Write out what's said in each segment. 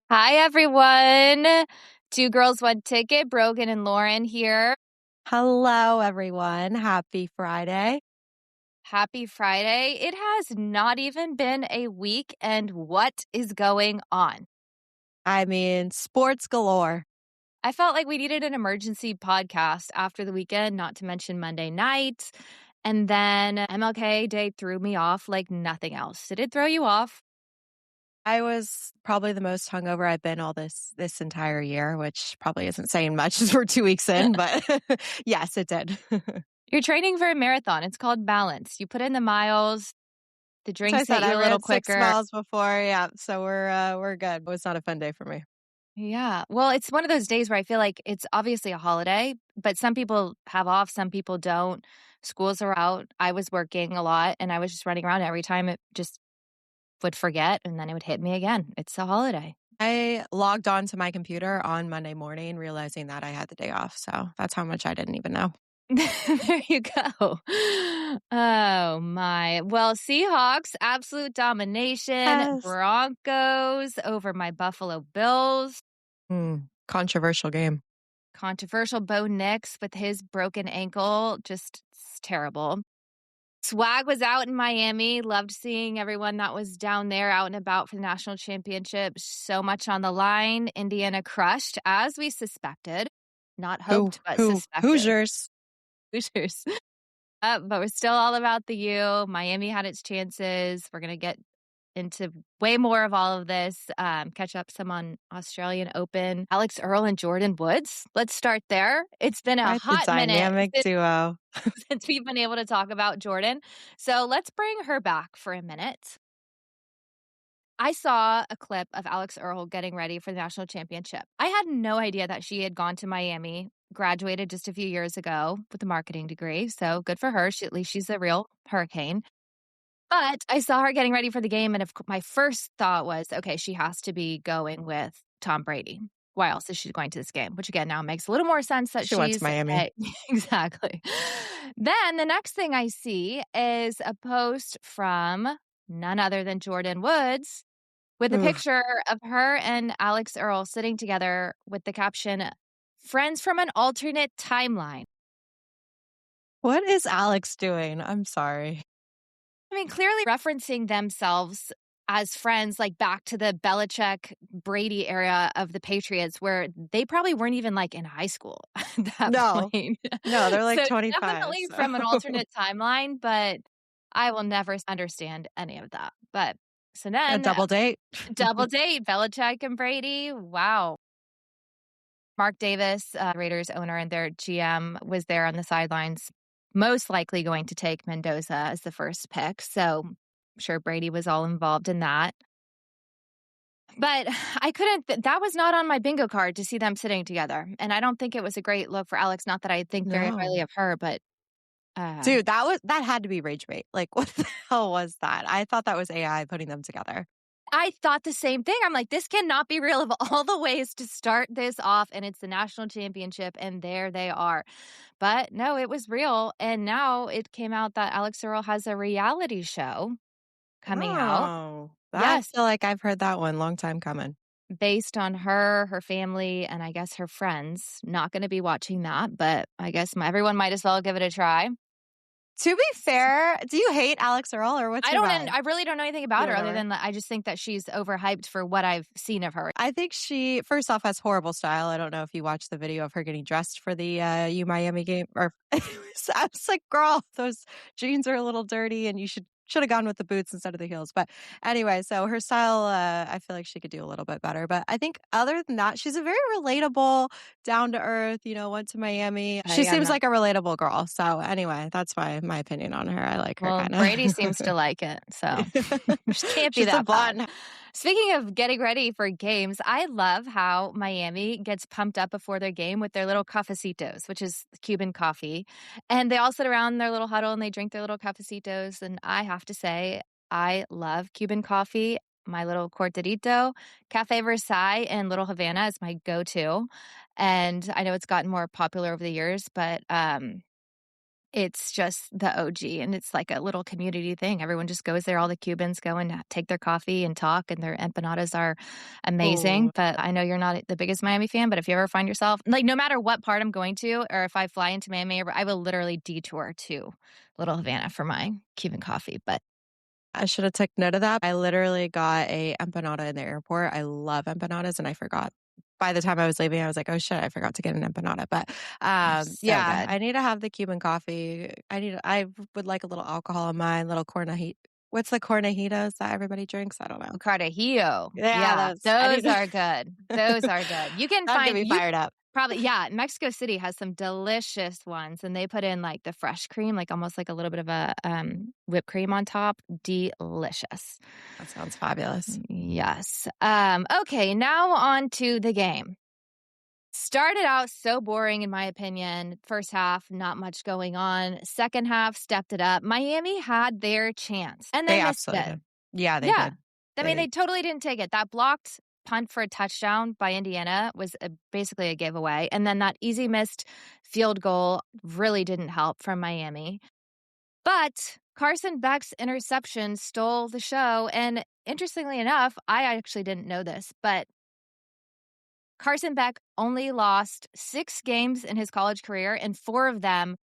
Hi, everyone. Two girls, one ticket. Brogan and Lauren here. Hello, everyone. Happy Friday. Happy Friday. It has not even been a week, and what is going on? I mean, sports galore. I felt like we needed an emergency podcast after the weekend, not to mention Monday night. And then MLK Day threw me off like nothing else. Did it throw you off? I was probably the most hungover I've been all this entire year, which probably isn't saying much as we're 2 weeks in, but yes, it did. You're training for a marathon. It's called balance. You put in the miles, the So I drinks hit said you I a little ran 6 quicker. miles before. Yeah, so we're good. It was not a fun day for me. Yeah. Well, it's one of those days where I feel like it's obviously a holiday, but some people have off, some people don't. Schools are out. I was working a lot and I was just running around every time it just would forget and then it would hit me again. It's a holiday. I logged on to my computer on Monday morning, realizing that I had the day off. So that's how much I didn't even know. There you go. Oh my. Well, Seahawks, absolute domination. Yes. Broncos over my Buffalo Bills. Controversial game. Controversial. Bo Nix with his broken ankle. Just terrible. Swag was out in Miami. Loved seeing everyone that was down there out and about for the national championship. So much on the line. Indiana crushed, as we suspected. Not hoped, but suspected. Hoosiers. Hoosiers. But we're still all about the U. Miami had its chances. We're going to get into way more of all of this, catch up some on Australian Open. Alix Earle and Jordan Woods. Let's start there. It's been a Quite the hot minute dynamic duo. since we've been able to talk about Jordan. So let's bring her back for a minute. I saw a clip of Alix Earle getting ready for the national championship. I had no idea that she had gone to Miami, graduated just a few years ago with a marketing degree. So good for her. At least she's a real hurricane. But I saw her getting ready for the game, and my first thought was, okay, she has to be going with Tom Brady. Why else is she going to this game? Which, again, now makes a little more sense that She went to Miami. Exactly. Then the next thing I see is a post from none other than Jordan Woods with a picture of her and Alix Earle sitting together with the caption, "Friends from an alternate timeline." What is Alix doing? I'm sorry. I mean, clearly referencing themselves as friends, like back to the Belichick Brady era of the Patriots, where they probably weren't even like in high school at that point. No, they're like So 25. definitely from an alternate timeline, but I will never understand any of that. But so A then double date. double date, Belichick and Brady. Wow. Mark Davis, Raiders owner and their GM, was there on the sidelines, most likely going to take Mendoza as the first pick. So I'm sure Brady was all involved in that. But I couldn't, that was not on my bingo card to see them sitting together. And I don't think it was a great look for Alix. Not that I think very highly No. of her, but. Dude, that had to be rage bait. Like, what the hell was that? I thought that was AI putting them together. I thought the same thing. I'm like, this cannot be real of all the ways to start this off. And it's the national championship. And there they are. But no, it was real. And now it came out that Alix Earle has a reality show coming out. Oh, I Yes. feel like I've heard that one. Long time coming. Based on her family, and I guess her friends. Not going to be watching that. But I guess everyone might as well give it a try. To be fair, do you hate Alix Earle or what's your vibe? I really don't know anything about her other than I just think that she's overhyped for what I've seen of her. I think she, first off, has horrible style. I don't know if you watched the video of her getting dressed for the U Miami game. Or I was like, girl, those jeans are a little dirty and you should have gone with the boots instead of the heels. But anyway, so her style, I feel like she could do a little bit better. But I think other than that, she's a very relatable, down to earth, went to Miami. She seems like a relatable girl. So anyway, that's my opinion on her. I like her kind of. Brady seems to like it. So she can't be that bad. Speaking of getting ready for games, I love how Miami gets pumped up before their game with their little cafecitos, which is Cuban coffee. And they all sit around their little huddle and they drink their little cafecitos. And I have to say, I love Cuban coffee. My little cortadito, Cafe Versailles and Little Havana is my go-to. And I know it's gotten more popular over the years, but It's just the OG, and it's like a little community thing. Everyone just goes there. All the Cubans go and take their coffee and talk, and their empanadas are Oh, amazing. But I know you're not the biggest Miami fan, but if you ever find yourself like, no matter what part I'm going to, or if I fly into Miami, I will literally detour to Little Havana for my Cuban coffee. But I should have took note of that. I literally got a empanada in the airport. I love empanadas, and I forgot. By the time I was leaving, I was like, "Oh shit, I forgot to get an empanada." But they're so yeah, good. I need to have the Cuban coffee. I would like a little alcohol in mine, little cornajit. What's the cornajitas that everybody drinks? I don't know. Cartajillo. Yeah, Yeah, those. I need those to. are good. Those are good. You can That'll get find me you fired up. probably yeah, Mexico City has some delicious ones, and they put in, like, the fresh cream, like, almost like a little bit of a, whipped cream on top. Delicious. That sounds fabulous. Yes. Okay, now on to the game. Started out so boring in my opinion. First half, not much going on. Second half, stepped it up. Miami had their chance and They then missed absolutely it. did. Yeah, they Yeah. did. I mean, They they totally didn't take it. That blocked punt for a touchdown by Indiana was basically a giveaway. And then that easy missed field goal really didn't help from Miami. But Carson Beck's interception stole the show. And interestingly enough, I actually didn't know this, but Carson Beck only lost 6 games in his college career, and 4 of them,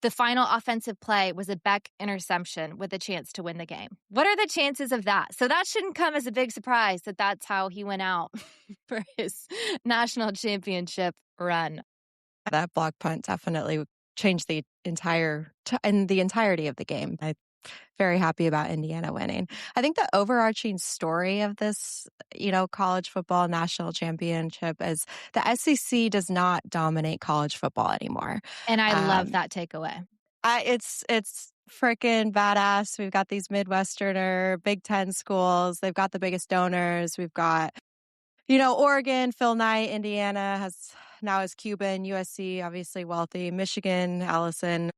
the final offensive play was a Beck interception with a chance to win the game. What are the chances of that? So that shouldn't come as a big surprise that that's how he went out for his national championship run. that block punt definitely changed the and the entirety of the game. I'm very happy about Indiana winning. I think the overarching story of this, college football national championship is the SEC does not dominate college football anymore. And I love Um, that takeaway. it's freaking badass. We've got these Midwesterner Big Ten schools. They've got the biggest donors. We've got Oregon, Phil Knight, Indiana now is Cuban, USC, obviously wealthy, Michigan, Allison.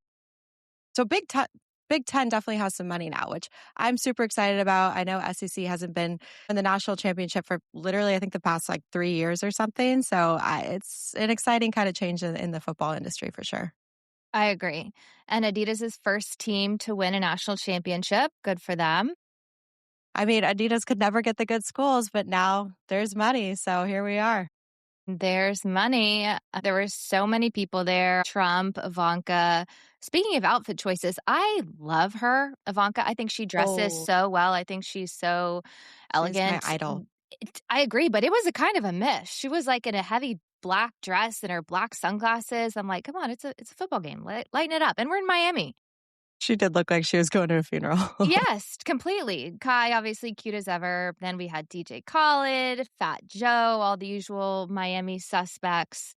So Big Ten definitely has some money now, which I'm super excited about. I know SEC hasn't been in the national championship for literally, I think, the past like 3 years or something. So it's an exciting kind of change in the football industry for sure. I agree. And Adidas' first team to win a national championship. Good for them. I mean, Adidas could never get the good schools, but now there's money. So here we are. There's money. There were so many people there. Trump, Ivanka. Speaking of outfit choices, I love her, Ivanka. I think she dresses Oh, so well. I think she's so she's my elegant. idol. I agree, but it was a kind of a miss. She was like in a heavy black dress and her black sunglasses. I'm like, come on, it's a football game. Lighten it up. And we're in Miami. She did look like she was going to a funeral. Yes, completely. Kai, obviously cute as ever. Then we had DJ Khaled, Fat Joe, all the usual Miami suspects.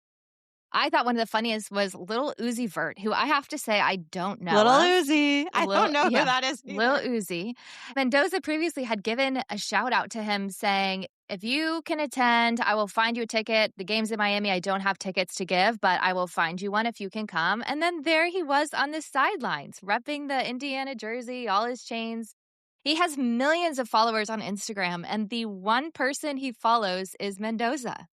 I thought one of the funniest was Lil Uzi Vert, who I have to say I don't know Little of. Uzi. I don't know who Yeah, that is Lil either. Uzi. Mendoza previously had given a shout out to him saying, if you can attend, I will find you a ticket. The game's in Miami. I don't have tickets to give, but I will find you one if you can come. And then there he was on the sidelines, repping the Indiana jersey, all his chains. He has millions of followers on Instagram, and the one person he follows is Mendoza.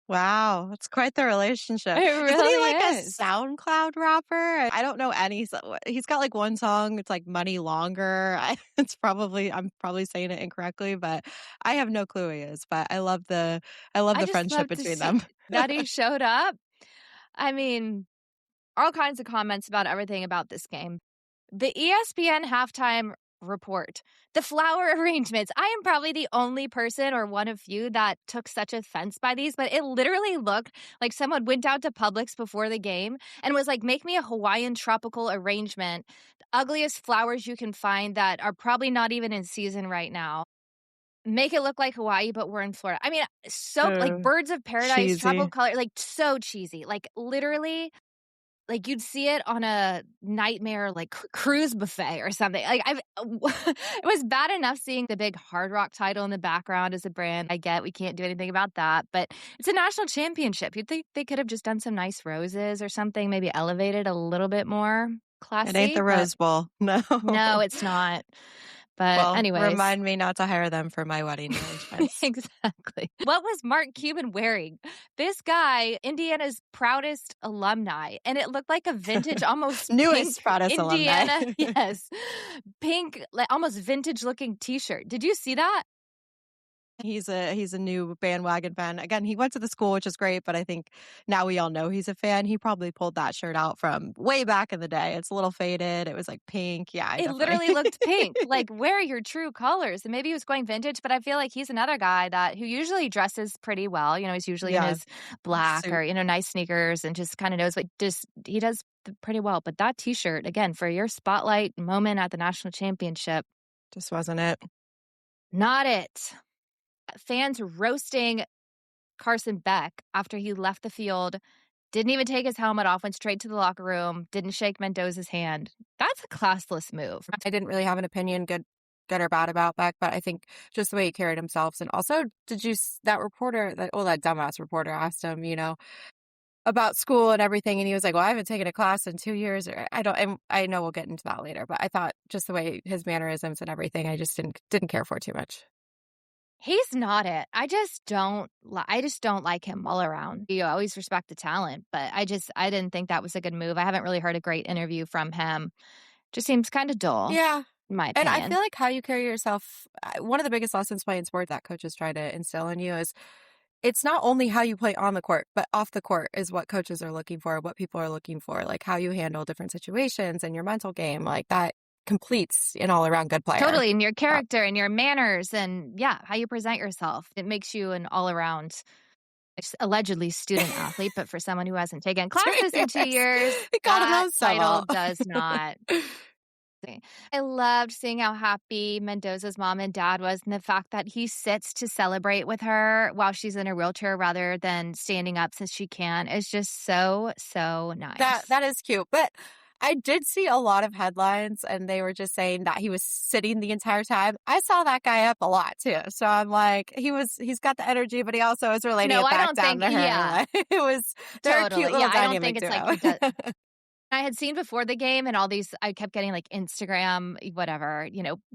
Wow, that's quite the relationship. It Isn't he really like a is. SoundCloud rapper? I don't know any. He's got like one song. It's like "Money Longer." I'm probably saying it incorrectly, but I have no clue who he is. But I love I the just friendship love to between see them. that he showed up. I mean, all kinds of comments about everything about this game. The ESPN halftime report, the flower arrangements. I am probably the only person or one of few that took such offense by these, but it literally looked like someone went out to Publix before the game and was like, make me a Hawaiian tropical arrangement, the ugliest flowers you can find that are probably not even in season right now. Make it look like Hawaii, but we're in Florida. I mean, so like Oh, birds of paradise, tropical cheesy. color, like so cheesy. Like literally, like you'd see it on a nightmare like cruise buffet or something. Like I've it was bad enough seeing the big Hard Rock title in the background as a brand. I get we can't do anything about that, but it's a national championship. You'd think they could have just done some nice roses or something, maybe elevated a little bit more It ain't classy, the but Rose Bowl. No. no, it's not. But Well, anyways, remind me not to hire them for my wedding arrangements. exactly. What was Mark Cuban wearing? This guy, Indiana's proudest alumni, and it looked like a vintage, almost Newest pink Prados alumni. Indiana, yes, pink, like almost vintage looking t-shirt. Did you see that? He's a new bandwagon fan. Again, he went to the school, which is great, but I think now we all know he's a fan. He probably pulled that shirt out from way back in the day. It's a little faded. It was like pink. Yeah, I It definitely literally looked pink. Like, where are your true colors? And maybe he was going vintage, but I feel like he's another guy that who usually dresses pretty well. He's usually in Yeah, his black suit or, nice sneakers and just kind of knows what just he does pretty well. But that t-shirt, again, for your spotlight moment at the national championship, just wasn't it. not it. Fans roasting Carson Beck after he left the field, didn't even take his helmet off, went straight to the locker room, didn't shake Mendoza's hand. That's a classless move. I didn't really have an opinion, good or bad about Beck, but I think just the way he carried himself. And also, did you that reporter that dumbass reporter asked him, about school and everything, and he was like, "Well, I haven't taken a class in 2 years." Or I don't. And I know we'll get into that later, but I thought just the way his mannerisms and everything, I just didn't care for too much. He's not it. I just don't like him all around. You always respect the talent, but I didn't think that was a good move. I haven't really heard a great interview from him. Just seems kind of dull, Yeah. in my And I opinion. feel like how you carry yourself, one of the biggest lessons playing sport that coaches try to instill in you is it's not only how you play on the court, but off the court is what coaches are looking for, what people are looking for, like how you handle different situations and your mental game. Like that completes an all around good player. Totally, and your Uh, character and your manners and, yeah, how you present yourself. It makes you an all-around, allegedly student athlete, but for someone who hasn't taken 2 classes in 2 years. years, He got him that on title summer. does not. I loved seeing how happy Mendoza's mom and dad was, and the fact that he sits to celebrate with her while she's in a wheelchair rather than standing up since she can is just so, so nice. That is cute. But I did see a lot of headlines and they were just saying that he was sitting the entire time. I saw that guy up a lot too. So I'm like, he's got the energy, but he also is relating No, it I back don't down think to her. yeah, Like, they're a cute totally. Yeah, little I don't think dynamic it's like he does. duo. I had seen before the game and all these I kept getting like Instagram, whatever,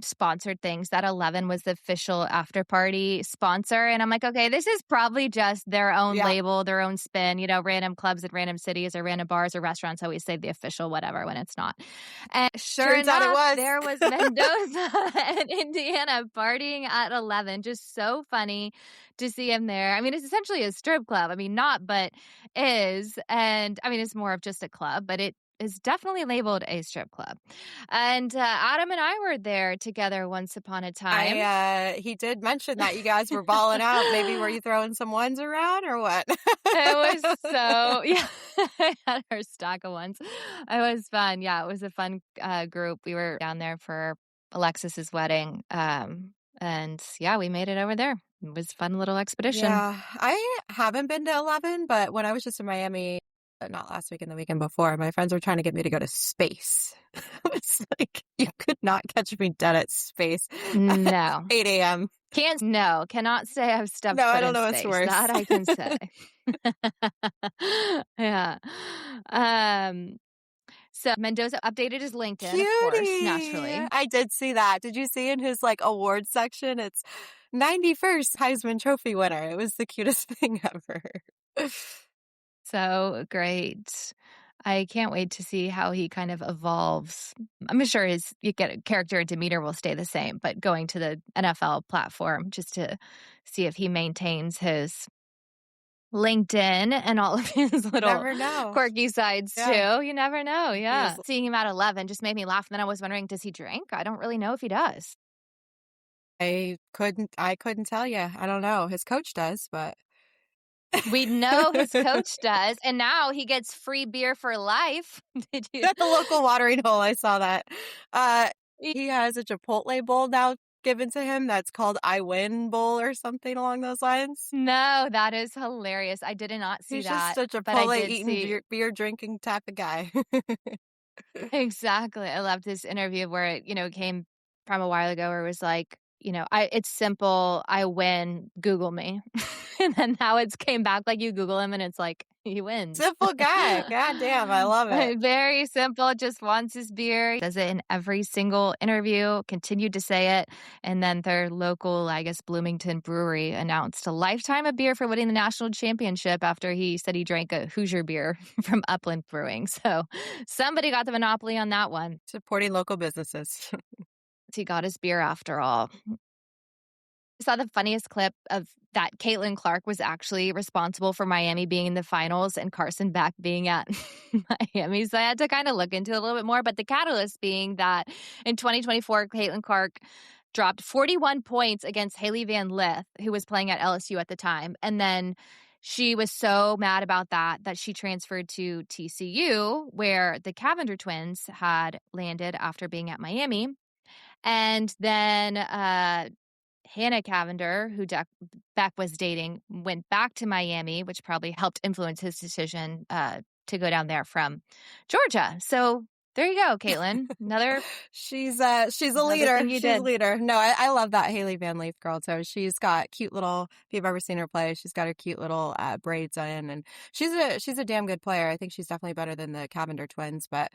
sponsored things. That 11 was the official after party sponsor. And I'm like, okay, this is probably just their own Yeah. label, their own spin. Random clubs in random cities or random bars or restaurants always say the official whatever when it's not. And sure Turns out it enough, was. there was Mendoza and Indiana partying at 11. Just so funny to see him there. I mean, it's essentially a strip club. I mean, not, but is. And I mean, it's more of just a club, but it is definitely labeled a strip club. And Adam and I were there together once upon a time. He did mention that you guys were balling out. Maybe were you throwing some ones around or what? It was so, yeah, I had our stack of ones. It was fun. Yeah, it was a fun group. We were down there for Alexis's wedding. And yeah, we made it over there. It was a fun little expedition. Yeah, I haven't been to 11, but when I was just in Miami, not last week and the weekend before, my friends were trying to get me to go to space. It's like, you could not catch me dead at space at No. 8 a.m. Cannot say I've stepped No, I foot don't in know what's space. worse. That I can say. Yeah. So Mendoza updated his LinkedIn, of course, Cutie! naturally. I did see that. Did you see in his awards section? It's 91st Heisman Trophy winner. It was the cutest thing ever. So great. I can't wait to see how he kind of evolves. I'm sure his character and demeanor will stay the same, but going to the NFL platform just to see if he maintains his LinkedIn and all of his You little never know. quirky sides Yeah. too. You never know. Yeah. was- Seeing him at 11 just made me laugh. And then I was wondering, does he drink? I don't really know if he does. I couldn't tell you. I don't know. His coach does, but We know his coach does. And now he gets free beer for life. Did you? at the local watering hole, I saw that. He has a Chipotle bowl now given to him that's called I Win Bowl or something along those lines. No, that is hilarious. I did not see He's that, just a but I Chipotle did eating, see beer drinking type of guy. exactly. I loved this interview where it came from a while ago where it was like, it's simple. I win. Google me. And then now it's came back, like, you Google him and it's like, he wins. Simple guy. God damn, I love it. Very simple, just wants his beer. Does it in every single interview, continued to say it. And then their local, I guess, Bloomington brewery announced a lifetime of beer for winning the national championship after he said he drank a Hoosier beer from Upland Brewing. So somebody got the monopoly on that one. Supporting local businesses. He got his beer after all. I saw the funniest clip of that Caitlin Clark was actually responsible for Miami being in the finals and Carson Beck being at Miami. So I had to kind of look into it a little bit more. But the catalyst being that in 2024, Caitlin Clark dropped 41 points against Haley Van Lith, who was playing at LSU at the time. And then she was so mad about that she transferred to TCU, where the Cavender twins had landed after being at Miami. And then Hannah Cavender, who Beck was dating, went back to Miami, which probably helped influence his decision to go down there from Georgia. So there you go, Caitlin. Another she's a leader. thing you She's did. a leader. No, I love that Haley Van Leaf girl. So she's got cute little. If you've ever seen her play, she's got her cute little braids in, and she's a damn good player. I think she's definitely better than the Cavender twins. But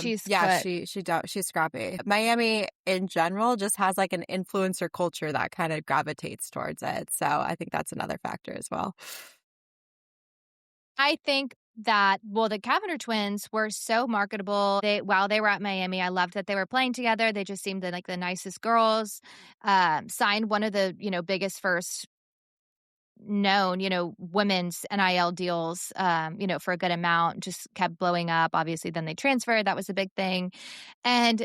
She's yeah, good. she's scrappy. Miami in general just has like an influencer culture that kind of gravitates towards it. So I think that's another factor as well. I think that, well, the Cavender twins were so marketable. While they were at Miami, I loved that they were playing together. They just seemed like the nicest girls. Signed one of the, biggest first known, women's NIL deals, for a good amount, just kept blowing up. Obviously, then they transferred. That was a big thing. And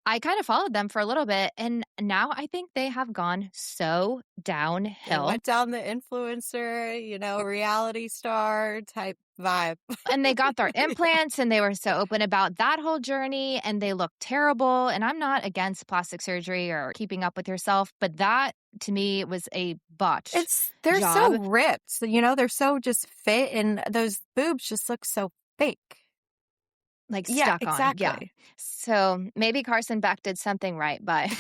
I kind of followed them for a little bit, and now I think they have gone so They downhill. went down the influencer, reality star type vibe. And they got their implants, and they were so open about that whole journey, and they look terrible. And I'm not against plastic surgery or keeping up with yourself, but that to me was a botched They're job. so ripped, they're so just fit, and those boobs just look so fake. Like Yeah, stuck on. Yeah. exactly. So maybe Carson Beck did something right by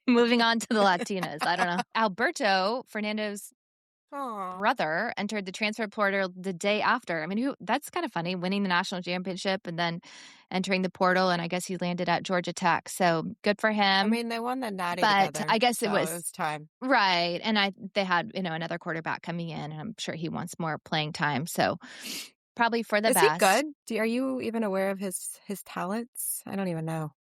moving on to the Latinas. I don't know. Alberto, Fernando's Aw. brother, entered the transfer portal the day after. I mean, that's kind of funny, winning the national championship and then entering the portal. And I guess he landed at Georgia Tech. So good for I him. mean, they won the Natty But together, I guess so it was time. right. And they had, another quarterback coming in, and I'm sure he wants more playing time. So probably for the Is best. he good? Are you even aware of his talents? I don't even know.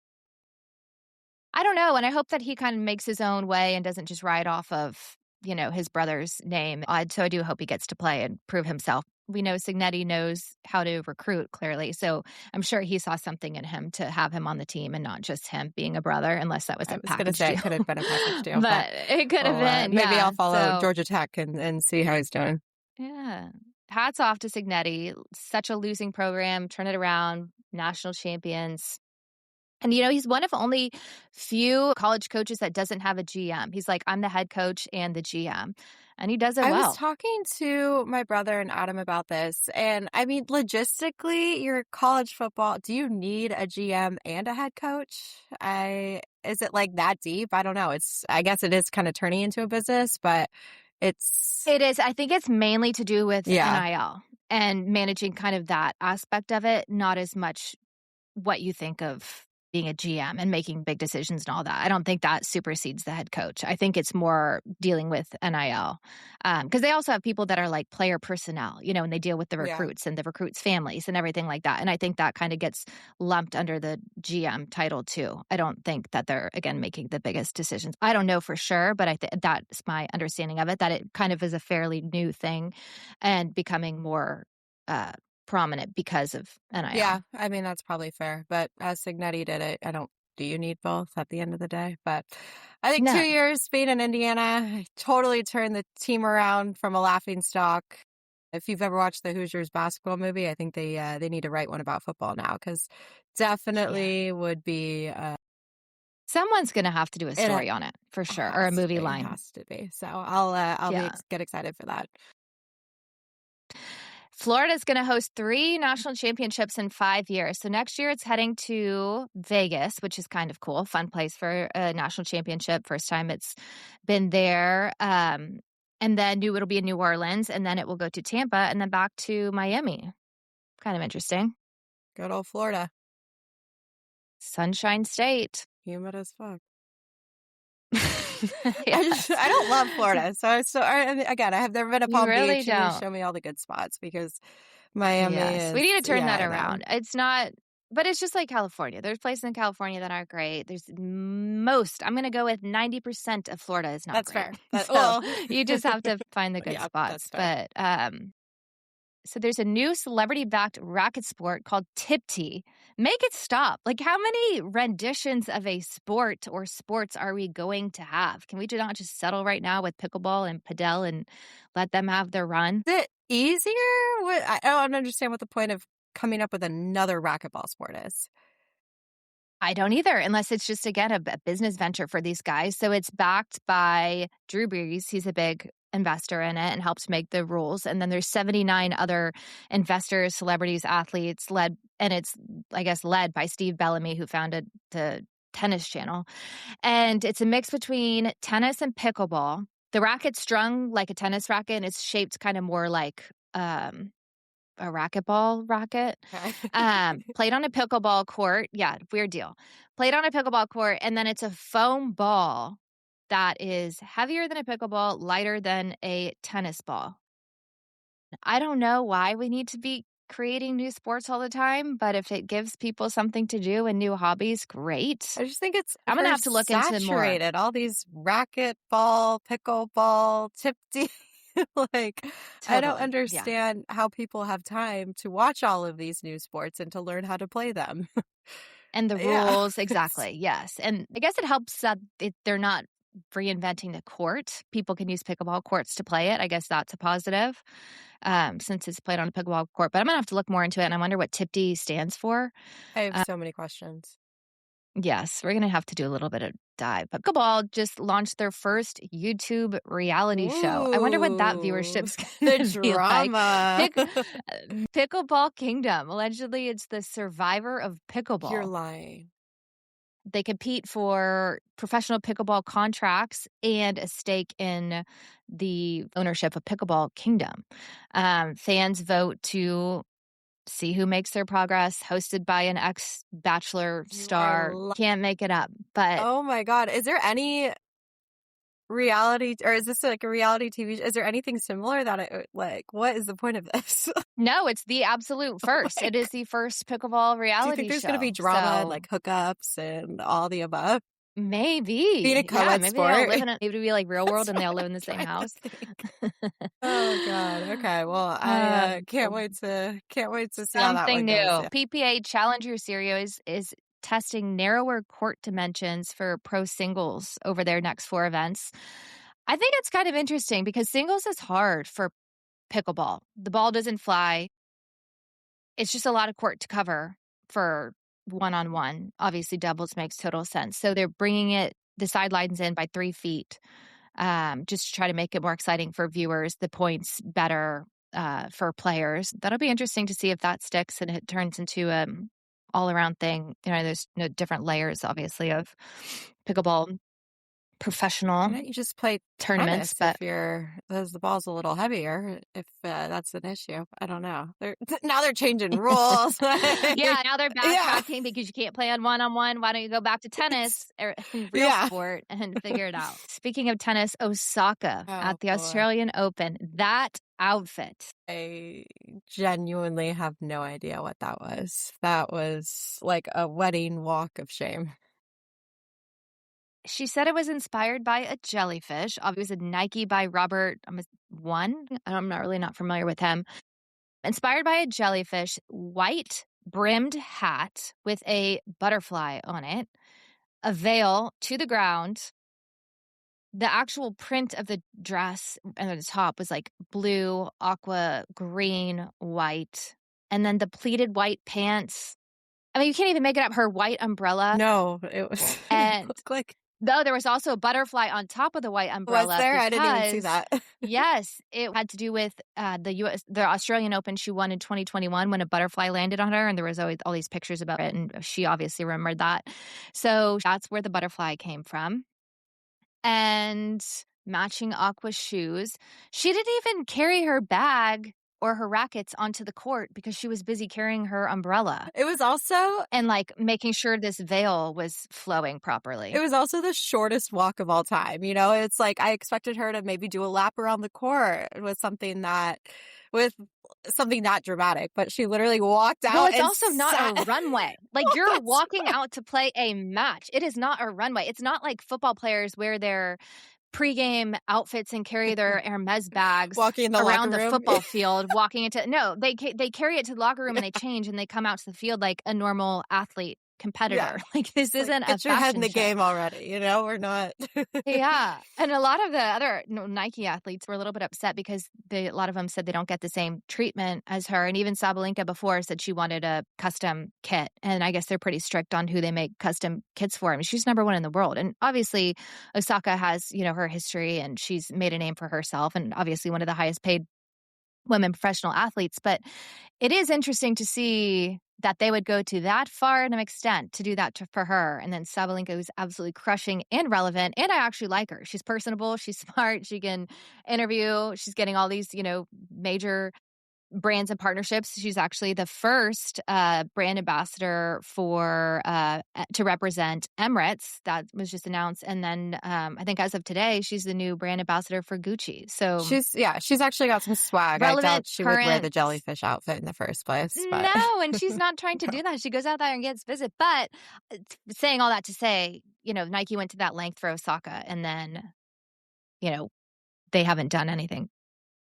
I don't know. And I hope that he kind of makes his own way and doesn't just ride off of, his brother's name. So I do hope he gets to play and prove himself. We know Cignetti knows how to recruit, clearly. So I'm sure he saw something in him to have him on the team and not just him being a brother, unless that was I a was going to package say deal. it could have been a package deal. But it could have been. Maybe Yeah. I'll follow So, Georgia Tech and see how he's doing. yeah. Hats off to Cignetti. Such a losing program. Turn it around. National champions. And, he's one of only few college coaches that doesn't have a GM. He's like, I'm the head coach and the GM. And he does it I well. was talking to my brother and Adam about this. And I mean, logistically, your college football, do you need a GM and a head coach? Is it like that deep? I don't know. I guess it is kind of turning into a business, but It is. I think it's mainly to do with NIL and managing kind of that aspect of it, not as much what you think of being a GM and making big decisions and all that. I don't think that supersedes the head coach. I think it's more dealing with NIL. Because they also have people that are like player personnel, and they deal with the recruits and the recruits' families and everything like that. And I think that kind of gets lumped under the GM title too. I don't think that they're, again, making the biggest decisions. I don't know for sure, but that's my understanding of it, that it kind of is a fairly new thing and becoming more prominent because of NIL. Yeah, I mean, that's probably fair. But as Cignetti did it, do you need both at the end of the day? But I think 2 years being in Indiana totally turned the team around from a laughing stock. If you've ever watched the Hoosiers basketball movie, I think they need to write one about football now, because definitely would be. Someone's going to have to do a story on it for sure, or a movie line. It has to be. So I'll get excited for that. Florida's going to host 3 national championships in 5 years. So next year it's heading to Vegas, which is kind of cool. Fun place for a national championship. First time it's been there. and then it'll be in New Orleans, and then it will go to Tampa, and then back to Miami. Kind of interesting. Good old Florida. Sunshine State. Humid as fuck. Yes. I don't love Florida. Again, I have never been to You Palm really Beach. You need to don't. show me all the good spots because Miami Yes. We is, need to turn yeah, that I know. around. It's not, but it's just like California. There's places in California that aren't great. I'm going to go with 90% of Florida is not That's great. fair. So you just have to find the good Yeah, spots. that's fair. But, so there's a new celebrity-backed racket sport called TYPTI. Make it stop. Like, how many renditions of a sport or sports are we going to have? Can we not just settle right now with pickleball and padel and let them have their run? Is it easier? I don't understand what the point of coming up with another racquetball sport is. I don't either, unless it's just, again, a business venture for these guys. So it's backed by Drew Brees. He's a big investor in it and helps make the rules. And then there's 79 other investors, celebrities, athletes, it's, I guess, led by Steve Bellamy, who founded the Tennis Channel. And it's a mix between tennis and pickleball. The racket's strung like a tennis racket, and it's shaped kind of more like a racquetball racket. Okay. Played on a pickleball court. Yeah, weird deal. Played on a pickleball court, and then it's a foam ball that is heavier than a pickleball, lighter than a tennis ball. I don't know why we need to be creating new sports all the time, but if it gives people something to do and new hobbies, great. I just think it's I'm gonna have to look into more. saturated. All these racquetball, pickleball, tipsy. Like, I don't Totally. Yeah. understand how people have time to watch all of these new sports and to learn how to play them. And the Yeah. rules, exactly, yes, and I guess it helps that they're not reinventing the court. People can use pickleball courts to play it. I guess that's a positive, since it's played on a pickleball court, but I'm gonna have to look more into it, and I wonder what TIPTI stands for. I have so many questions. Yes, we're gonna have to do a little bit of dive. But Pickleball just launched their first YouTube reality show. I wonder what that Ooh, viewership's the gonna be like. drama. Pickleball Kingdom. Allegedly, it's the survivor of You're pickleball. lying. They compete for professional pickleball contracts and a stake in the ownership of Pickleball Kingdom. Fans vote to see who makes their progress, hosted by an ex-Bachelor You are star. Can't make it up, but Oh my God. Is there any reality, or is this like a reality TV? Is there anything similar what is the point of this? no, it's the absolute first. It Like, is the first pickleball do you think reality there's going to be show. drama and So like hookups and all the above? Being a maybe. Yeah, co-ed maybe they all sport. live maybe it'll be like real world That's and they what all live I'm in the same trying to house. think. Oh God. Okay. Well, Um, I can't wait to see how that Something one goes. new. Yeah. PPA Challenger Series is testing narrower court dimensions for pro singles over their next 4 events. I think it's kind of interesting because singles is hard for pickleball. The ball doesn't fly. It's just a lot of court to cover for one-on-one. Obviously, doubles makes total sense. So they're bringing the sidelines in by 3 feet, just to try to make it more exciting for viewers, the points better for players. That'll be interesting to see if that sticks and it turns into an all-around thing. There's different layers, obviously, of pickleball Why professional don't you just play tournaments, tennis but as the ball's a little heavier, if that's an issue? I don't know. Now they're changing rules. yeah, now they're Yeah. backtracking because you can't play on one-on-one. Why don't you go back to tennis or real Yeah. sport and figure it out? Speaking of tennis, Osaka Oh at the boy. Australian Open, that outfit. I genuinely have no idea what that was. That was like a wedding walk of shame. She said it was inspired by a jellyfish. Obviously, a Nike by Robert One. I'm not familiar with him. Inspired by a jellyfish, white brimmed hat with a butterfly on it, a veil to the ground. The actual print of the dress and the top was like blue, aqua, green, white, and then the pleated white pants. I mean, you can't even make it up. Her white umbrella. No, it was it And looked like though there was also a butterfly on top of the white was umbrella there? I didn't even see because, that. yes, it had to do with the Australian Open she won in 2021 when a butterfly landed on her, and there was always all these pictures about it, and she obviously remembered that. So that's where the butterfly came from. And matching aqua shoes. She didn't even carry her bag or her rackets onto the court because she was busy carrying her umbrella It was also and, like, making sure this veil was flowing It properly. was also the shortest walk of all time, you know? It's like I expected her to maybe do a lap around the court with something that dramatic, but she literally walked Well, out it's and also not a sat. runway. Like, Well, you're that's walking right. out to play a match. It is not a runway. It's not like football players wear their pregame outfits and carry their Hermes bags Walking in the around locker the room. football field walking into no, they carry it to the locker room and they change and they come out to the field like a normal athlete Yeah. competitor. Like, this It's like, isn't a get your head in fashion the show. game already, you know? We're not Yeah, and a lot of the other Nike athletes were a little bit upset because a lot of them said they don't get the same treatment as her, and even Sabalenka before said she wanted a custom kit, and I guess they're pretty strict on who they make custom kits for. I mean, she's number 1 in the world, and obviously Osaka has, her history, and she's made a name for herself, and obviously one of the highest paid women professional athletes, but it is interesting to see that they would go to that far in an extent to do that for her. And then Sabalenka, who's absolutely crushing and relevant. And I actually like her. She's personable. She's smart. She can interview. She's getting all these, major brands and partnerships. She's actually the first brand ambassador to represent Emirates. That was just announced. And then I think as of today, she's the new brand ambassador for Gucci. So she's actually got some swag. I doubt relevant, she would wear the current. jellyfish outfit in the first place, but No, and she's not trying to no. do that. She goes out there and gets visit. But saying all that to say, Nike went to that length for Osaka, and then, you know, they haven't done anything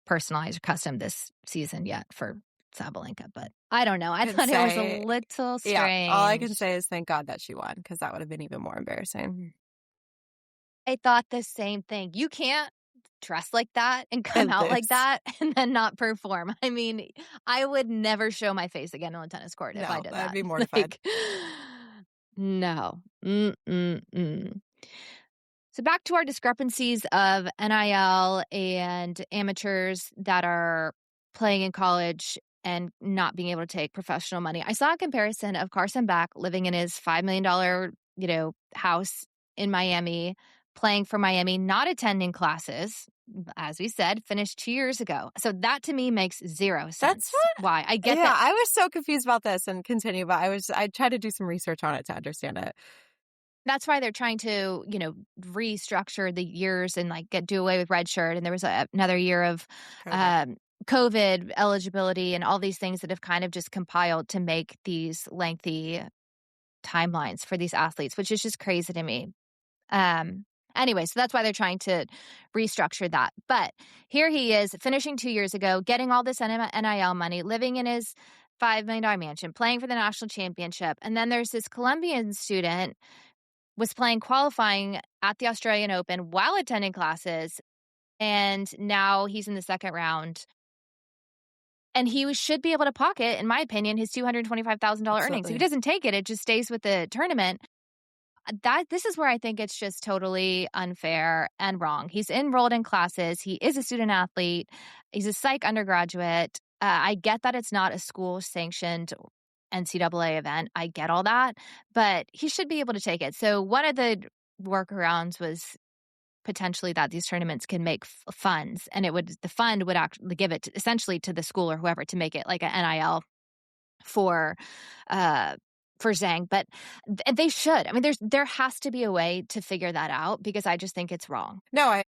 personalized or custom this season yet for Sabalenka. But I don't know. I Can thought it was a say little yeah, all I can strange. say is thank God that she won because that would have been even more embarrassing. I thought the same thing. You can't dress like that and come And out like lose. that and then not perform. I mean, I would never show my face again on a tennis court if I No, did I'd that. be mortified. Like, no. Mm-mm-mm. So back to our discrepancies of NIL and amateurs that are playing in college and not being able to take professional money. I saw a comparison of Carson Beck living in his $5 million, house in Miami, playing for Miami, not attending classes, as we said, finished 2 years ago. So that to me makes 0 That's sense. Why? I get Yeah, that. I was so confused about this and continue, but I tried to do some research on it to understand it. That's why they're trying to, restructure the years and like do away with redshirt. And there was another year of COVID. um, COVID eligibility and all these things that have kind of just compiled to make these lengthy timelines for these athletes, which is just crazy to me. Anyway, so that's why they're trying to restructure that. But here he is finishing 2 years ago, getting all this NIL money, living in his $5 million mansion, playing for the national championship. And then there's this Colombian student was playing qualifying at the Australian Open while attending classes, and now he's in the second round. And he should be able to pocket, in my opinion, his $225,000 earnings. If he Absolutely. doesn't take it, it just stays with the tournament. This is where I think it's just totally unfair and wrong. He's enrolled in classes. He is a student athlete. He's a psych undergraduate. I get that it's not a school sanctioned NCAA event. I get all that, but he should be able to take it. So one of the workarounds was potentially that these tournaments can make funds, and the fund would actually give it essentially to the school or whoever to make it like an NIL for uh for Zhang, but they should. I mean, there has to be a way to figure that out because I just think it's wrong. No, I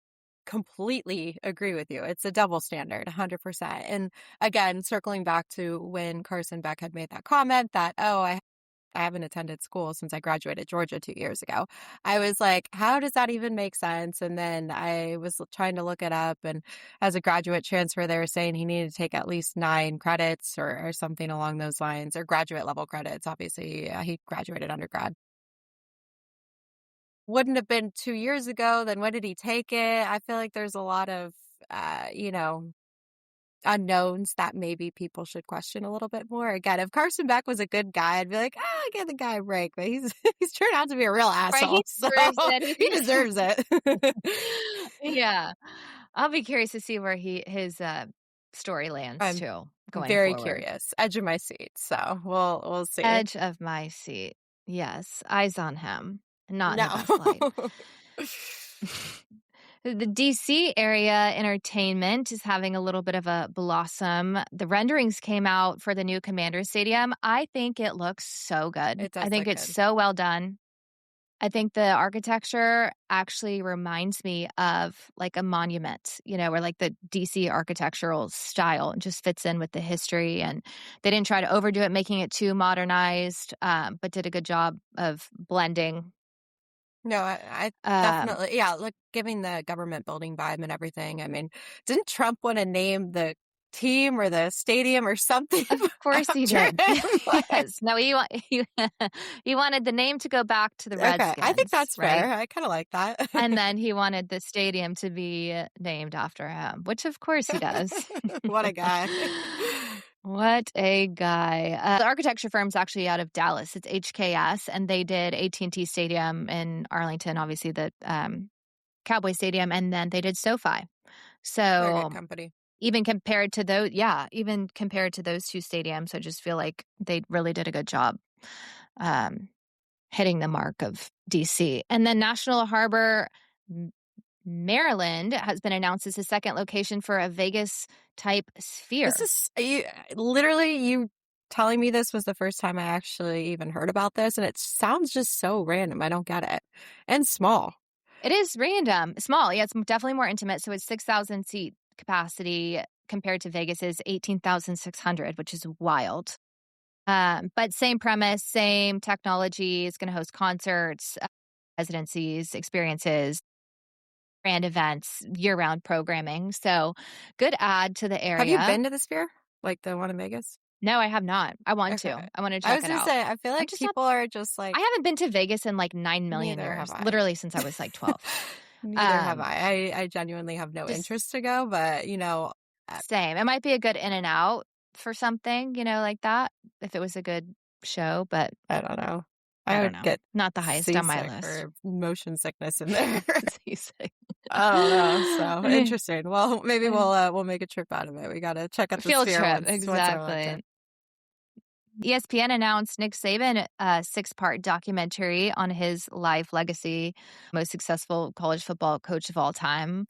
completely agree with you. It's a double standard, 100%. And again, circling back to when Carson Beck had made that comment that, oh, I haven't attended school since I graduated Georgia 2 years ago. I was like, how does that even make sense? And then I was trying to look it up. And as a graduate transfer, they were saying he needed to take at least 9 credits or something along those lines, or graduate level credits. Obviously, he graduated undergrad. Wouldn't have been 2 years ago. Then when did he take it? I feel like there's a lot of, you know, unknowns that maybe people should question a little bit more. Again, if Carson Beck was a good guy, I'd be like, give the guy a break. But he's he's turned out to be a real Right? asshole, He so deserves it. he deserves it. Yeah. I'll be curious to see where his story lands I'm too going very forward. curious, edge of my seat. So we'll see. Edge of my seat. Yes, eyes on him, not in the No. best light. The DC area entertainment is having a little bit of a blossom. The renderings came out for the new Commander Stadium. I think it looks so good. It does I think look it's good. so well done. I think the architecture actually reminds me of like a monument, or like the DC architectural style and just fits in with the history. And they didn't try to overdo it, making it too modernized, but did a good job of blending. No, I Um, definitely, yeah, look, giving the government building vibe and everything. I mean, didn't Trump want to name the team or the stadium or something of course he after did. him? Like, Yes. No, he wanted the name to go back to the okay, I think Redskins, that's right? fair. I kind of like that. And then he wanted the stadium to be named after him, which of course he does. What a guy. What a guy. The architecture firm's actually out of Dallas. It's HKS, and they did AT&T Stadium in Arlington, obviously the Cowboy Stadium, and then they did SoFi. They're a good So company. even compared to those two stadiums, I just feel like they really did a good job um, hitting the mark of DC. And then National Harbor, M- Maryland, has been announced as a second location for a Vegas type This sphere. is you telling me this was the first time I actually even heard about this, and it sounds just so random. I don't get it. And small. It is random, small. Yeah, it's definitely more intimate. So it's 6,000 seat capacity compared to Vegas's 18,600, which is wild. But same premise, same technology. It's going to host concerts, residencies, experiences, brand events, year-round programming. So good add to the Have you area. been to the Sphere? Like the one in Vegas? No, I have not. I want to. Okay. I want to I check was it gonna out. say, I feel I'm like just not. people are just like, I haven't been to Vegas in like 9 million neither have years. I. Literally since I was like 12. Neither have Um, I genuinely have no just interest to go, but Same. It might be a good in and out for something, like that, if it was a good show, but I don't know. I I don't would know. get Not the highest on my seasick list. or motion sickness in there. Seasick. I don't know. So Eh, interesting. Well, maybe eh. we'll make a trip out of it. We gotta check out the Field Sphere trip, once in a lifetime. exactly. ESPN announced Nick Saban a six-part documentary on his life legacy, most successful college football coach of all time.